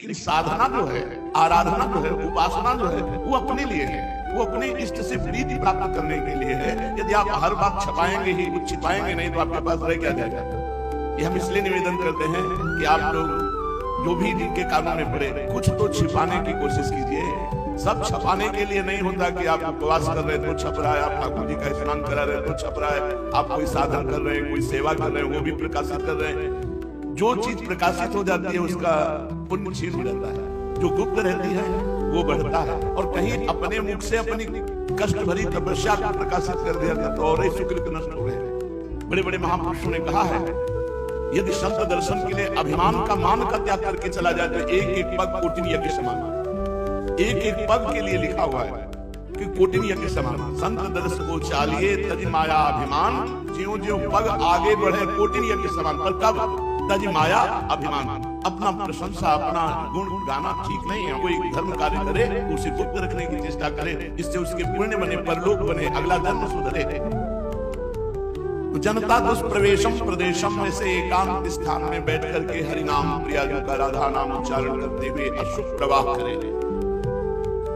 लेकिन साधना जो है, आराधना जो है, उपासना जो है, वो अपने लिए है, वो अपने इष्ट से प्रीति प्राप्त करने के लिए है। यदि आप हर बात छपाएंगे ही, कुछ छिपाएंगे नहीं, तो आपके पास रह क्या जाएगा। ये हम इसलिए निवेदन करते हैं कि आप लोग जो भी जिनके कानों में पड़े, कुछ तो छिपाने की कोशिश कीजिए। सब छपाने के लिए नहीं होता कि आप उपवास कर रहे हैं तो छप रहा है, आप ठाकुर जी का स्नान करा रहे हैं तो छप रहा है, आप कोई साधन कर रहे हैं, कोई सेवा कर रहे हैं, वो भी प्रकाशित कर रहे हैं। जो चीज प्रकाशित हो जाती है उसका पुण्य क्षीण हो जाता है, जो गुप्त रहती है वो बढ़ता है। और कहीं अपने मुख से अपनी कष्ट भरी तपस्या को प्रकाशित कर दिया जाता तो और ही सुकृत नष्ट हो गए। बड़े बड़े महापुरुषों ने कहा है, यदि संत दर्शन के लिए अभिमान का मान का त्याग करके चला जाए तो एक एक पग कोटिनिया के समान, एक एक पग के लिए लिखा हुआ है कि कोटिनिया के समान। संत दर्श को चालिए तज माया अभिमान, ज्यों ज्यों पग आगे बढ़े कोटिनिया के समान। पर कब? तज माया अभिमान। अपना प्रशंसा, अपना गुण गाना ठीक नहीं है। कोई धर्म कार्य करे उसे गुप्त रखने की चेष्टा करे, जिससे उसके पुण्य बने, परलोक बने, अगला जन्म सुधरे। जनता दुष्प्रवेशम प्रदेशम में से एकांत स्थान में बैठ करके हरिनाम प्रियाजू का राधा नाम उच्चारण करते हुए अशुभ प्रवाह करे।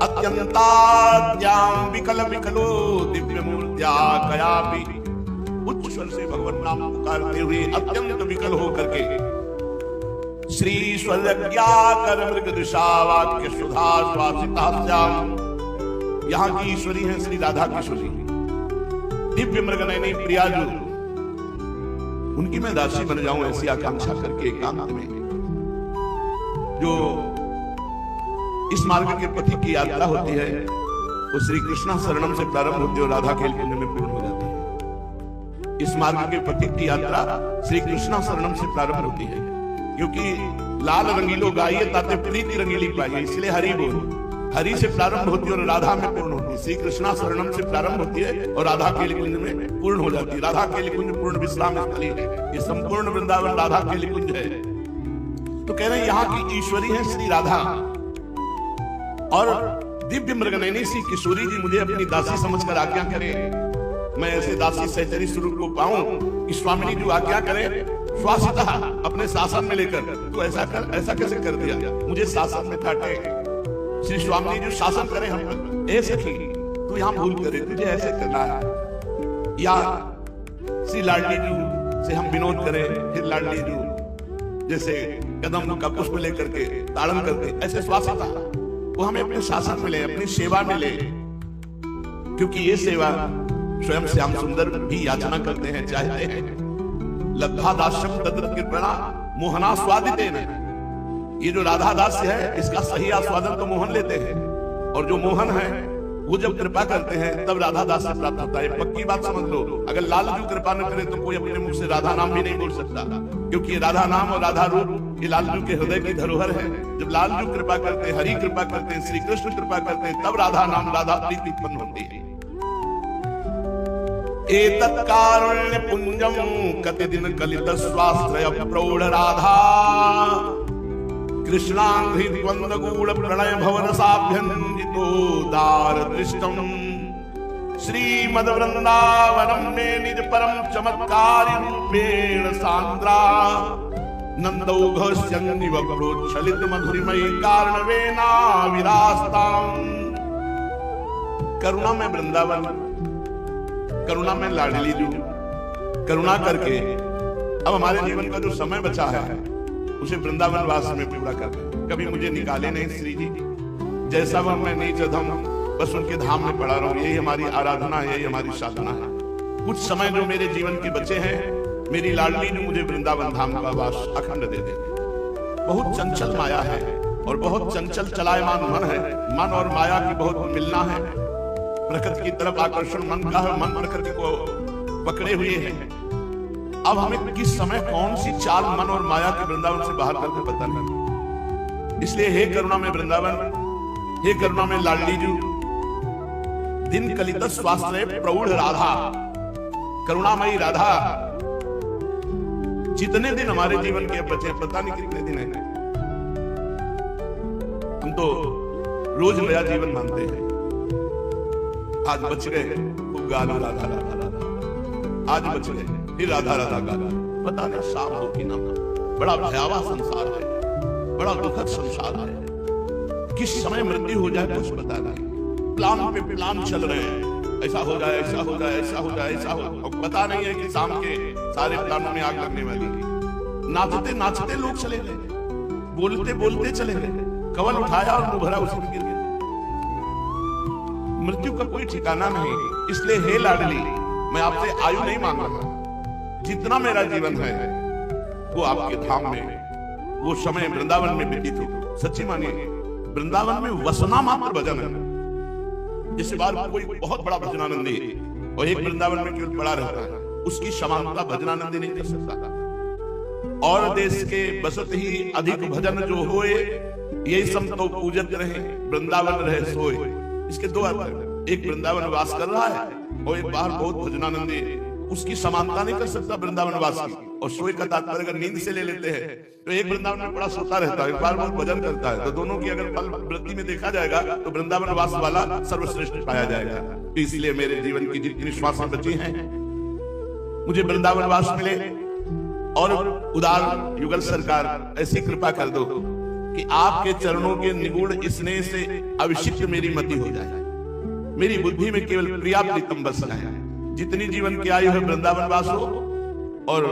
अत्यंताद्याम विकल विकलो दिव्य मूर्त्या कयापि, उच्च स्वर से भगवान नाम पुकारते हुए अत्यंत विकल होकर के श्री स्वज्ञा कर मृग दिशा वाक्य सुधा स्वासितास्याम। यहाँ की ईश्वरी है श्री राधा किशोरी, दिव्य मृगनयनी प्रियाजू, उनकी मैं दासी बन जाऊं ऐसी आकांक्षा करके एकांत में जो इस मार्ग के पथि की यात्रा होती है वो श्री कृष्णा शरणम से प्रारंभ होती है और राधा खेल कुंज में पूर्ण हो जाती है। इस मार्ग के पथि की यात्रा श्री कृष्णा शरणम से प्रारंभ होती है, क्योंकि लाल रंगीलो गाइए ताते प्रीति रंगीली पाइए, इसलिए हरि बोल। हरि से प्रारंभ होती है और राधा में पूर्ण होती है। श्री कृष्णा शरणम से प्रारंभ होती है और राधा केली कुंज में पूर्ण हो जाती है। राधा केली कुंज पूर्ण विश्राम स्थली है, ये संपूर्ण वृंदावन राधा केली कुंज है। तो कह रहे हैं यहाँ की ईश्वरी है श्री राधा और दिव्य मृगनयनी सी किशोरी जी मुझे अपनी दासी समझकर आज्ञा करें। मैं ऐसे दासी सहचरी स्वरूप को पाऊं कि स्वामिनी जो आज्ञा करे, श्वासिता अपने शासन में लेकर, तो ऐसा कर, ऐसा कैसे कर दिया, मुझे शासन में ठाटे। श्री स्वामी जो शासन करे हम पर, ऐसे सखी तू यहाँ भूल करे, तुझे ऐसे करना है। या श्री लाडली जू से हम विनोद करें, फिर लाडली जू जैसे कदम का पुष्प लेकर के ताड़न करके, ऐसे श्वासिता वो हमें अपने शासन में ले, अपनी सेवा में ले। क्योंकि ये सेवा स्वयं श्याम सुंदर भी याचना करते हैं, चाहते हैं। लब्धा दास्यम तद्रत कृपणा मोहना स्वादिते न। ये जो राधा दास्य है इसका सही आस्वादन तो मोहन लेते हैं, और जो मोहन है वो जब कृपा करते हैं तब राधा दास से प्राप्त होता है। पक्की बात समझ लो, अगर लालजू कृपा न करे तो कोई अपने मुख से राधा नाम भी नहीं बोल सकता, क्योंकि राधा नाम और राधा रूप ये लालजू के हृदय की धरोहर है। जब लालजू कृपा करते हैं, हरि कृपा करते हैं, श्री कृष्ण कृपा करते हैं, तब राधा नाम राधा प्रीति उत्पन्न होती है। एतत् कारुण्य पुंजम कति दिन कलित स्वाश्रय प्रौढ़ राधा, कृष्णांघ्रि द्वंद्व गूढ़ प्रणय भवन साभ्यंजितो दार दृष्टम, श्रीमद वृंदावनम में निज परम चमत्कारी रूपेण सांद्रा, नंदौघस्यन्निव प्रोच्छलित मधुरिमयी कारणवेना विरास्ताम। करुणा में वृंदावन, करुणा में लाडली जू, करुणा करके अब हमारे जीवन का जो समय बचा है उसे वृंदावन वास में पूरा कर। कभी मुझे निकाले नहीं श्री जी, जैसा वह मैं नीच अधम, बस उनके धाम में पड़ा रहूं। यही हमारी आराधना है, यही हमारी साधना है। कुछ समय जो मेरे जीवन के बचे हैं, मेरी लाडली जो मुझे वृंदावन धाम का वास अखंड दे दे। बहुत चंचल माया है और बहुत चंचल चलायमान मन है। मन और माया की बहुत मिलना है। प्रकृति की तरफ आकर्षण मन का है, मन प्रकृति को पकड़े हुए है। अब हमें किस समय कौन सी चाल मन और माया के वृंदावन से बाहर करके पता नहीं। इसलिए हे करुणा में वृंदावन, हे करुणा में लाडली जू, दिन कलित स्वाश्रय प्रौढ़ राधा, करुणामयी राधा। जितने दिन हमारे जीवन के बचे, पता नहीं कितने दिन है। हम तो रोज नया जीवन मानते हैं। आज बच गए खूब गाना राधा राधा राधा, आज बच गए फिर राधा राधा गाना, पता नहीं शाम हो कि ना। बड़ा भयावह संसार है। बड़ा दुखद संसार है। किस समय मृत्यु हो जाए कुछ पता नहीं। प्लान पे प्लान चल रहे हैं, ऐसा हो जाए, ऐसा हो जाए, ऐसा हो जाए, ऐसा हो, और पता नहीं है कि शाम के सारे प्लानों में आग लगने वाली है। नाचते नाचते लोग चले गए, बोलते बोलते चले गए, कवल उठाया और मुंह भरा उसी में गिर गया। मृत्यु का कोई ठिकाना नहीं। इसलिए हे लाडली, मैं आपसे आयु नहीं मांग रहा, जितना मेरा जीवन है वो आपके धाम में, वो समय वृंदावन में व्यतीत हो। सच्ची मानिए, वृंदावन में वसना मात्र भजन है। जैसे बार कोई बहुत बड़ा भजनानंदी और एक वृंदावन में केवल पड़ा रहता है, उसकी समानता भजनानंदी नहीं कर सकता। और देश के बसत ही अधिक भजन जो होए, यही सम तो पूजत रहे, वृंदावन रहे सोए। इसके दो अर्थ हैं, एक वृंदावन वास कर रहा है और एक बाहर बहुत भजनानंदी, उसकी समानता नहीं कर सकता वृंदावन वास की। और सोए का तात्पर्य अगर नींद से ले लेते हैं तो एक वृंदावन में बड़ा सोता रहता है, एक बार बहुत भजन करता है, तो दोनों की अगर फल वृद्धि में देखा जाएगा तो वृंदावन वास वाला सर्वश्रेष्ठ पाया जाएगा। इसलिए मेरे जीवन की जितनी श्वासें बची हैं, मुझे वृंदावन वास मिले। और उदार युगल सरकार ऐसी कृपा कर दो कि आपके चरणों के निगूढ़ स्नेह से अभिषिक्त मेरी मति हो जाए, मेरी बुद्धि में केवल प्रिया प्रीतम बस जाए। जितनी जीवन की आयु है वृंदावन वास हो और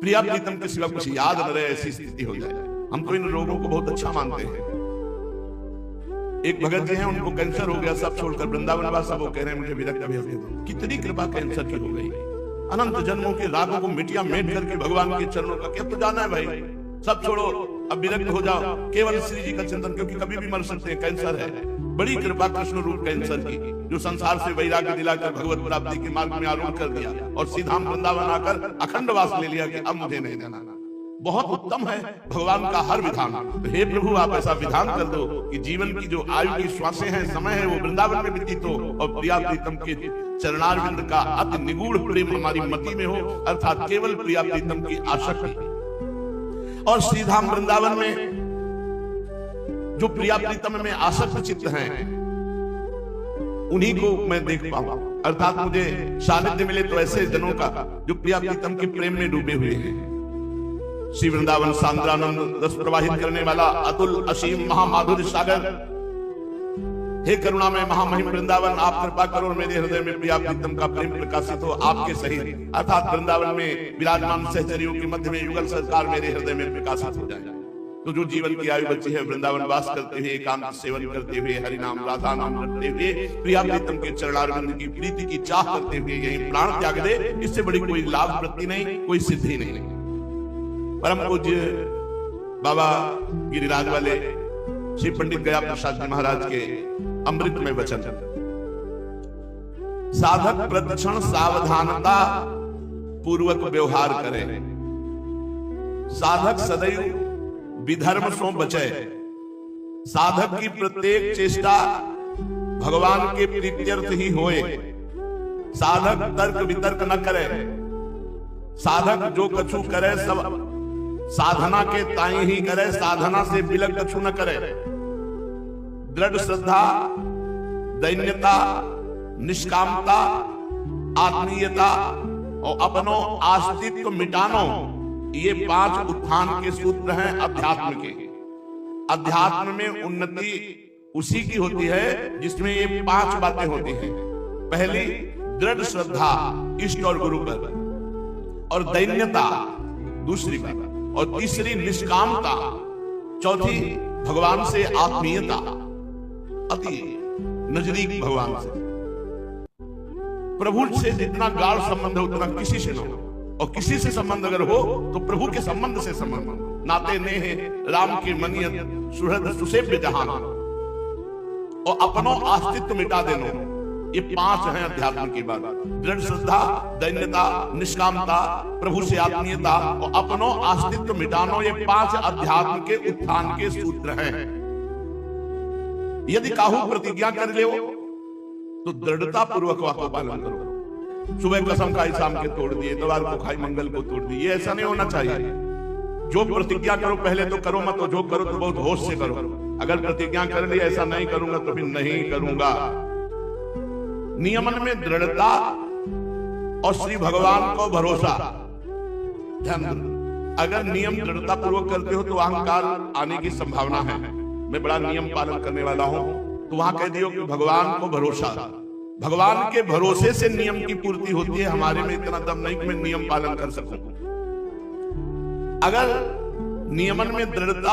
प्रिया प्रीतम के सिवा कुछ याद न रहे, ऐसी स्थिति हो जाए। हम तो इन रोगों को बहुत अच्छा मानते हैं। एक भगत जी हैं, उनको कैंसर हो गया, सब छोड़कर वृंदावन वास। वो कह रहे हैं मुझे विरक्त भेज दो। कितनी कृपा कैंसर की हो गई। अनंत जन्मों के रागों को मिटिया मेट करके भगवान के चरणों का क्या तो जाना है भाई, सब छोड़ो, अब विरक्त हो जाओ, केवल श्री जी का चिंतन, क्योंकि कभी भी मर सकते हैं। कैंसर है, बड़ी कृपा कृष्ण रूप कैंसर की, जो संसार से वैराग्य दिलाकर भगवत प्राप्ति के मार्ग में आरूढ़ कर दिया और सीधा वृंदावन आकर अखंड वास ले लिया कि अब मुझे नहीं जाना। बहुत उत्तम है भगवान का हर विधान। तो हे प्रभु, आप ऐसा विधान कर दो कि जीवन की जो आयु की श्वासें हैं, समय है, वो वृंदावन में व्यतीत हो और प्रिया प्रीतम के चरणारविंद का अति निगूढ़ प्रेम हमारी मति में हो, अर्थात केवल प्रिया प्रीतम की आसक्ति। और श्रीधाम वृंदावन में जो प्रिया प्रीतम में आसक्त चित्त हैं, उन्हीं को मैं देख पाऊं, अर्थात मुझे सानिध्य मिले तो ऐसे जनों का जो प्रिया प्रीतम के प्रेम में डूबे हुए हैं। श्री वृंदावन सांद्रानंद रस प्रवाहित करने वाला अतुल असीम महामाधुर्य सागर, हे करुणा में महामहिम वृंदावन, आप कृपा करो और मेरे हृदय में प्रिया प्रीतम का प्रेम प्रकाशित हो आपके सहित, अर्थात वृंदावन में विराजमान सहचरियों के मध्य में युगल सरकार मेरे हृदय में प्रकाशित हो जाए। तो जो जीवन की आयु बची है वृंदावन वास करते हुए, एकांत सेवन करते हुए, हरि नाम राधा नाम रटते हुए, प्रिया प्रीतम के चरणारविंद की प्रीति की चाह करते हुए यही प्राण त्याग दे, इससे बड़ी कोई लाभ वृत्ति नहीं, कोई सिद्धि नहीं। परम पूज्य बाबा गिरिराज वाले श्री पंडित गया प्रसाद जी महाराज के अमृत में वचन, साधक प्रतिक्षण सावधानता पूर्वक व्यवहार करे, साधक सदैव विधर्म सो बचे, साधक की प्रत्येक चेष्टा भगवान के प्रीत्यर्थ ही होए, साधक तर्क वितर्क न करे, साधक जो कछु करे सब साधना के ताई ही करे, साधना से बिलक कछु न करे, दृढ़ श्रद्धा, दैन्यता, निष्कामता, आत्मीयता और अपनो आस्तित्व मिटानो, ये 5 उत्थान के सूत्र हैं अध्यात्म के। अध्यात्म में उन्नति उसी की होती है जिसमें ये 5 बातें होती हैं। पहली दृढ़ श्रद्धा इष्ट और गुरु पर, और दैन्यता दूसरी बात, और तीसरी निष्कामता, चौथी भगवान से आत्मीयता, अति नजदीक भगवान से। प्रभु से जितना गाढ़ संबंध है उतना किसी से न हो, और किसी से संबंध अगर हो तो प्रभु के संबंध से संबंध। नाते नेह राम के मनियत सुहृद सुसेव्य जहान, और अपनो अस्तित्व मिटा देनो, ये 5 हैं अध्यात्म की बात। दृढ़ श्रद्धा, दैन्यता, निष्कामता, प्रभु से आत्मीयता और अपनो अस्तित्व मिटानो, ये 5 अध्यात्म के उत्थान के सूत्र हैं। यदि काहू प्रतिज्ञा कर ले तो दृढ़ता पूर्वक वाको पालन करो। सुबह कसम खाई शाम के तोड़ दिए, इतवार को खाई मंगल को तोड़ दिए, ऐसा नहीं होना चाहिए। जो प्रतिज्ञा करो पहले तो करो मत, जो करो तो बहुत होश से करो। अगर प्रतिज्ञा कर ली ऐसा नहीं करूंगा तो फिर नहीं करूंगा। नियमन में दृढ़ता और श्री भगवान को भरोसा, ध्यान अगर नियम दृढ़ता पूर्वक करते हो तो अहंकार आने की संभावना है। मैं बड़ा नियम पालन करने वाला हूं, तो वहां कह दियो कि भगवान को भरोसा, भगवान के भरोसे से नियम की पूर्ति होती है। हमारे में इतना दम नहीं कि मैं नियम पालन कर सकूं। अगर नियमन में दृढ़ता